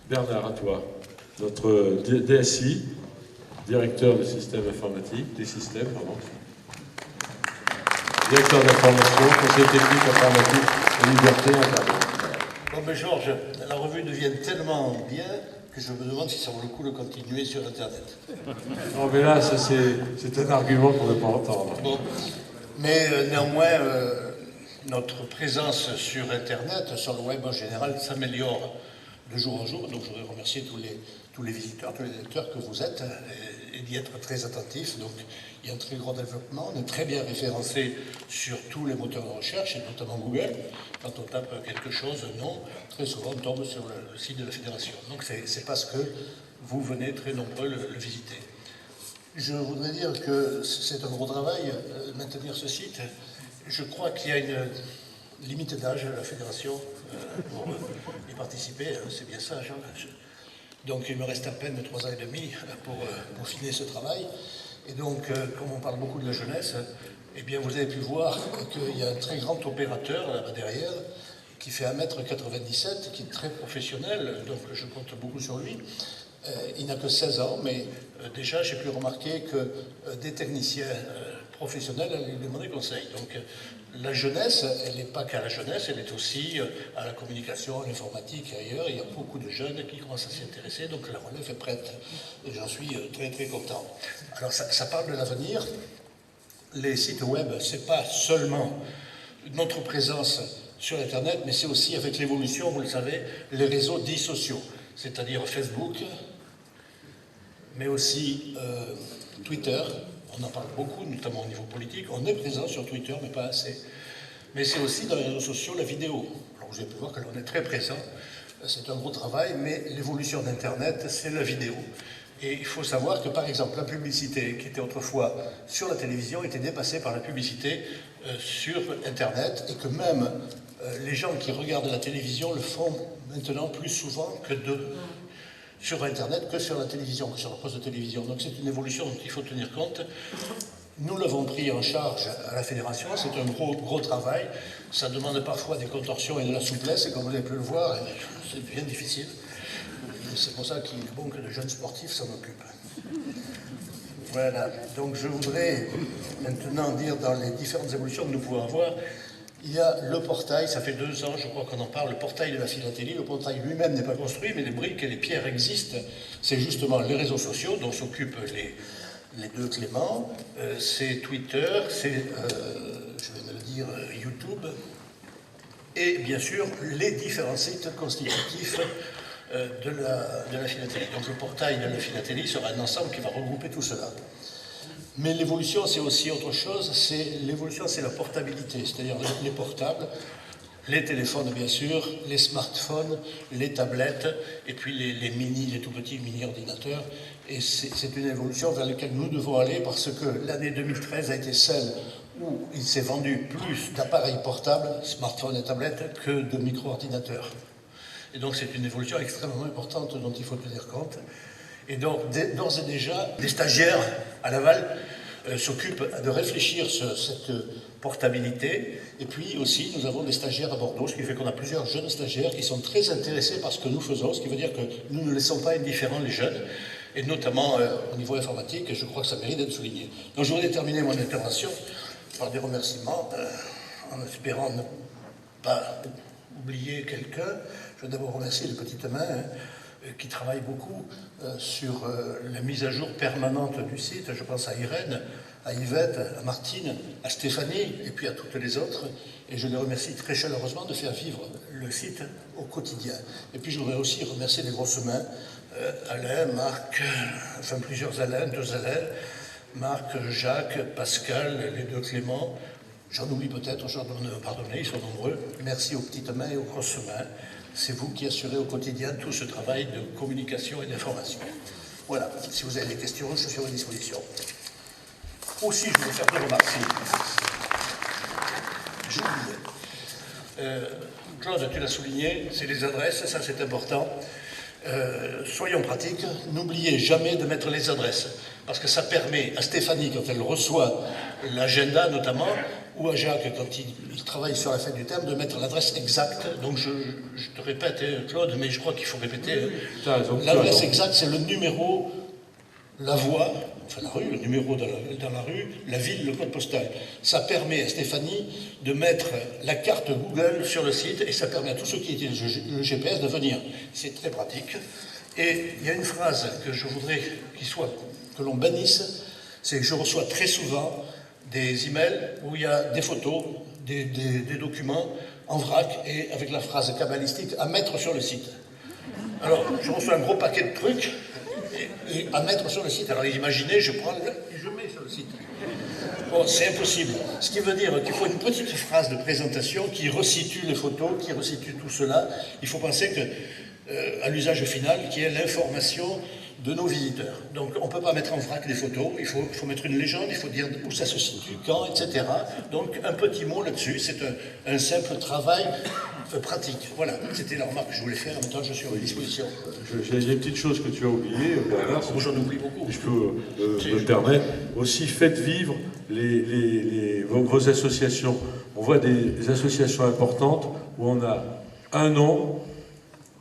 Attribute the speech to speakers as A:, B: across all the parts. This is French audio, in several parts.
A: Bernard, à toi. Notre DSI, directeur des systèmes informatiques, directeur d'information, conseiller technique informatique et liberté Internet.
B: Bon, mais Georges, la revue devient tellement bien que je me demande si ça vaut le coup de continuer sur Internet.
A: Non, mais là, ça c'est un argument qu'on ne veut pas entendre.
B: Bon, mais néanmoins, notre présence sur Internet, sur le web en général, s'améliore de jour en jour. Donc je voudrais remercier tous les visiteurs, tous les lecteurs que vous êtes et d'y être très attentifs. Donc il y a un très grand développement. On est très bien référencé sur tous les moteurs de recherche, et notamment Google. Quand on tape quelque chose, non, très souvent on tombe sur le site de la Fédération. Donc c'est parce que vous venez très nombreux le visiter. Je voudrais dire que c'est un gros travail, maintenir ce site. Je crois qu'il y a une limite d'âge à la Fédération pour y participer. C'est bien ça, Jean. Donc il me reste à peine 3 ans et demi pour finir ce travail. Et donc, comme on parle beaucoup de la jeunesse, eh bien vous avez pu voir qu'il y a un très grand opérateur là-bas derrière qui fait 1m97, qui est très professionnel, donc je compte beaucoup sur lui. Il n'a que 16 ans, mais déjà j'ai pu remarquer que des techniciens professionnels allaient lui demander conseil. Donc la jeunesse, elle n'est pas qu'à la jeunesse, elle est aussi à la communication, à l'informatique et ailleurs. Il y a beaucoup de jeunes qui commencent à s'y intéresser, donc la relève est prête. Et j'en suis très très content. Alors ça parle de l'avenir. Les sites web, c'est pas seulement notre présence sur Internet, mais c'est aussi avec l'évolution, vous le savez, les réseaux dits sociaux, c'est-à-dire Facebook, mais aussi Twitter. On en parle beaucoup, notamment au niveau politique. On est présent sur Twitter, mais pas assez. Mais c'est aussi dans les réseaux sociaux la vidéo. Alors vous avez pu voir que l'on est très présent. C'est un gros travail, mais l'évolution d'Internet, c'est la vidéo. Et il faut savoir que, par exemple, la publicité qui était autrefois sur la télévision était dépassée par la publicité sur Internet, et que même les gens qui regardent la télévision le font maintenant plus souvent sur Internet que sur la télévision, que sur la poste de télévision. Donc c'est une évolution dont il faut tenir compte. Nous l'avons pris en charge à la Fédération, c'est un gros travail. Ça demande parfois des contorsions et de la souplesse, et comme vous avez pu le voir, c'est bien difficile. C'est pour ça qu'il est bon que de jeunes sportifs s'en occupent. Voilà, donc je voudrais maintenant dire dans les différentes évolutions que nous pouvons avoir, il y a le portail, ça fait 2 ans, je crois qu'on en parle, le portail de la philatélie. Le portail lui-même n'est pas construit, mais les briques et les pierres existent. C'est justement les réseaux sociaux dont s'occupent les deux Clément. C'est Twitter, c'est, je vais me le dire, YouTube. Et bien sûr, les différents sites constitutifs de la philatélie. Donc le portail de la philatélie sera un ensemble qui va regrouper tout cela. Mais l'évolution, c'est aussi autre chose. L'évolution, c'est la portabilité, c'est-à-dire les portables, les téléphones, bien sûr, les smartphones, les tablettes, et puis les tout petits mini-ordinateurs. Et c'est une évolution vers laquelle nous devons aller, parce que l'année 2013 a été celle où il s'est vendu plus d'appareils portables, smartphones et tablettes, que de micro-ordinateurs. Et donc c'est une évolution extrêmement importante dont il faut tenir compte. Et donc, d'ores et déjà, les stagiaires à Laval s'occupent de réfléchir sur cette portabilité. Et puis aussi, nous avons des stagiaires à Bordeaux, ce qui fait qu'on a plusieurs jeunes stagiaires qui sont très intéressés par ce que nous faisons, ce qui veut dire que nous ne laissons pas indifférents les jeunes, et notamment au niveau informatique, et je crois que ça mérite d'être souligné. Donc je voudrais terminer mon intervention par des remerciements, en espérant ne pas oublier quelqu'un. Je veux d'abord remercier les petites mains, qui travaillent beaucoup sur la mise à jour permanente du site. Je pense à Irène, à Yvette, à Martine, à Stéphanie, et puis à toutes les autres. Et je les remercie très chaleureusement de faire vivre le site au quotidien. Et puis je voudrais aussi remercier les grosses mains, Alain, Marc, enfin plusieurs Alain, 2 Alain, Marc, Jacques, Pascal, les 2 Clément. J'en oublie peut-être, pardonnez, ils sont nombreux. Merci aux petites mains et aux grosses mains. C'est vous qui assurez au quotidien tout ce travail de communication et d'information. Voilà, si vous avez des questions, je suis à votre disposition. Aussi, je voulais faire 2 remarques. J'oubliais. Claude, tu l'as souligné, c'est les adresses, ça c'est important. Soyons pratiques, n'oubliez jamais de mettre les adresses, parce que ça permet à Stéphanie, quand elle reçoit l'agenda notamment, ou à Jacques, quand il travaille sur la fin du terme, de mettre l'adresse exacte. Donc je te répète, Claude, mais je crois qu'il faut répéter. L'adresse exacte, c'est le numéro, la voie, enfin la rue, le numéro dans la rue, la ville, le code postal. Ça permet à Stéphanie de mettre la carte Google sur le site et ça permet à tous ceux qui utilisent le GPS de venir. C'est très pratique. Et il y a une phrase que je voudrais que l'on bannisse, c'est que je reçois très souvent des emails où il y a des photos, des documents en vrac et avec la phrase cabalistique à mettre sur le site. Alors, je reçois un gros paquet de trucs et à mettre sur le site. Alors, imaginez, je prends et je mets sur le site. Bon, c'est impossible. Ce qui veut dire qu'il faut une petite phrase de présentation qui resitue les photos, qui resitue tout cela. Il faut penser à l'usage final, qui est l'information de nos visiteurs. Donc on ne peut pas mettre en vrac des photos, il faut mettre une légende, il faut dire où ça se situe, quand, etc. Donc un petit mot là-dessus, c'est un simple travail pratique. Voilà, c'était la remarque que je voulais faire, maintenant je suis à votre disposition.
A: J'ai des petites choses que tu as oubliées, Bernard.
B: J'en oublie beaucoup.
A: Je peux me permettre. Aussi, faites vivre vos associations. On voit des associations importantes où on a un nom,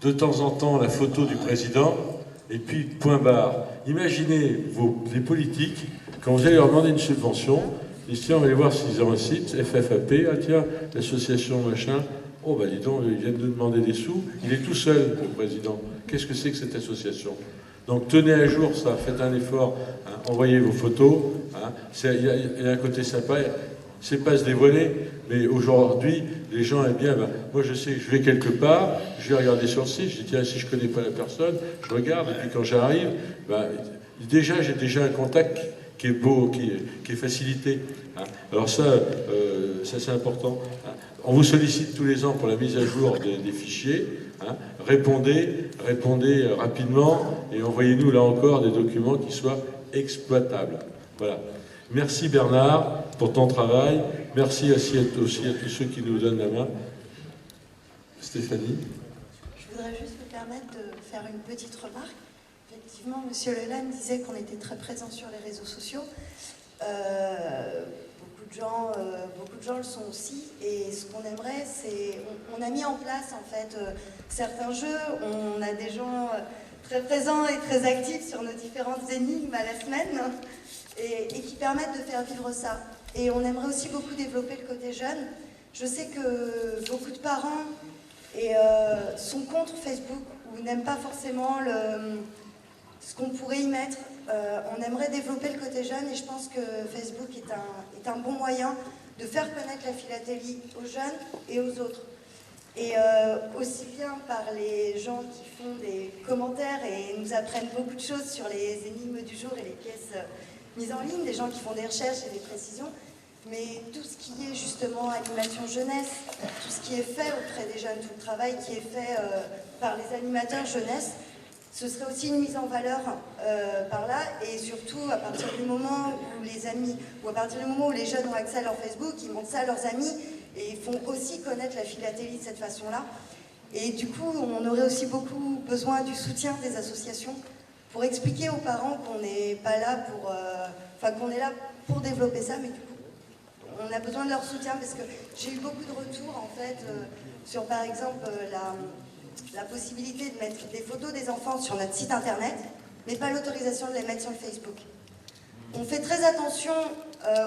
A: de temps en temps la photo du président, et puis point barre. Imaginez les politiques, quand vous allez leur demander une subvention, ils disent tiens, on va aller voir s'ils ont un site, FFAP, ah tiens, l'association machin, oh bah dis donc, ils viennent de demander des sous, il est tout seul, le président. Qu'est-ce que c'est que cette association? Donc tenez à jour ça, faites un effort, hein, envoyez vos photos, hein, il y a un côté sympa. C'est pas se dévoiler, mais aujourd'hui, les gens aiment bien. Moi, je sais que je vais quelque part, je vais regarder sur le site, je dis tiens, si je connais pas la personne, je regarde, et puis quand j'arrive, j'ai déjà un contact qui est beau, qui est facilité. Hein. Alors ça c'est important. Hein. On vous sollicite tous les ans pour la mise à jour des fichiers. Hein. Répondez rapidement et envoyez-nous là encore des documents qui soient exploitables. Voilà. Merci Bernard pour ton travail. Merci aussi à tous ceux qui nous donnent la main. Stéphanie.
C: Je voudrais juste me permettre de faire une petite remarque. Effectivement, M. Leland disait qu'on était très présent sur les réseaux sociaux. Beaucoup de gens le sont aussi. Et ce qu'on aimerait, c'est... On a mis en place, en fait, certains jeux. On a des gens très présents et très actifs sur nos différentes énigmes à la semaine. Et qui permettent de faire vivre ça. Et on aimerait aussi beaucoup développer le côté jeune. Je sais que beaucoup de parents sont contre Facebook ou n'aiment pas forcément ce qu'on pourrait y mettre. On aimerait développer le côté jeune et je pense que Facebook est un bon moyen de faire connaître la philatélie aux jeunes et aux autres. Et aussi bien par les gens qui font des commentaires et nous apprennent beaucoup de choses sur les énigmes du jour et les pièces mises en ligne, des gens qui font des recherches et des précisions, mais tout ce qui est justement animation jeunesse, tout ce qui est fait auprès des jeunes, tout le travail qui est fait par les animateurs jeunesse, ce serait aussi une mise en valeur par là, et surtout à partir du moment où les amis, ou à partir du moment où les jeunes ont accès à leur Facebook, ils montrent ça à leurs amis, et ils font aussi connaître la philatélie de cette façon-là. Et du coup, on aurait aussi beaucoup besoin du soutien des associations, pour expliquer aux parents qu'on n'est pas là qu'on est là pour développer ça, mais du coup, on a besoin de leur soutien parce que j'ai eu beaucoup de retours en fait sur par exemple la possibilité de mettre des photos des enfants sur notre site internet, mais pas l'autorisation de les mettre sur le Facebook. On fait très attention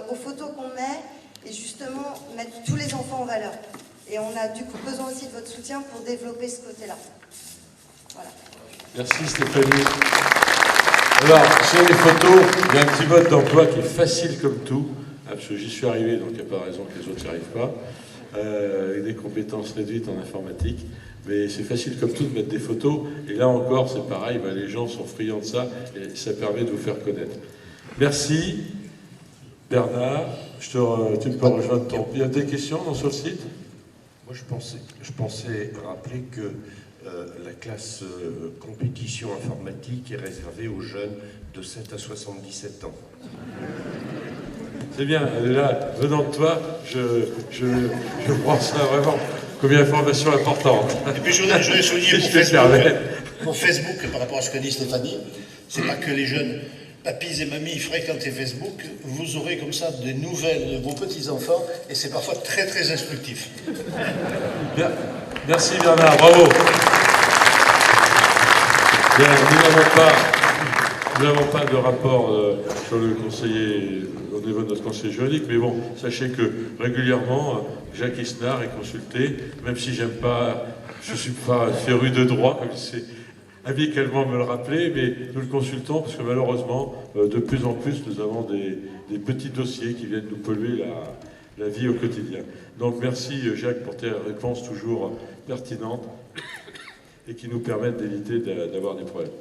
C: aux photos qu'on met et justement mettre tous les enfants en valeur. Et on a du coup besoin aussi de votre soutien pour développer ce côté-là. Voilà.
A: Merci Stéphanie. Alors, sur les photos, il y a un petit mode d'emploi qui est facile comme tout, hein, parce que j'y suis arrivé, donc il n'y a pas de raison que les autres n'y arrivent pas, avec des compétences réduites en informatique, mais c'est facile comme tout de mettre des photos, et là encore, c'est pareil, les gens sont friands de ça, et ça permet de vous faire connaître. Merci, Bernard, tu peux rejoindre ton... Il y a des questions sur le site?
D: Moi, je pensais rappeler que la classe compétition informatique est réservée aux jeunes de 7 à 77 ans.
A: C'est bien, là, venant de toi, je prends ça vraiment comme une information importante.
B: Et puis je voudrais souligner pour Facebook, par rapport à ce que dit Stéphanie, c'est pas que les jeunes. papis et mamies fréquentez Facebook, vous aurez comme ça des nouvelles de vos petits-enfants, et c'est parfois très très instructif.
A: Bien. Merci Bernard, bravo. Bien, nous n'avons pas de rapport sur le conseiller, au niveau de notre conseiller juridique, mais bon, sachez que régulièrement, Jacques Isnard est consulté, même si je ne suis pas féru de droit, comme c'est amicalement me le rappeler, mais nous le consultons parce que malheureusement, de plus en plus, nous avons des petits dossiers qui viennent nous polluer la vie au quotidien. Donc merci Jacques pour tes réponses toujours pertinentes et qui nous permettent d'éviter d'avoir des problèmes.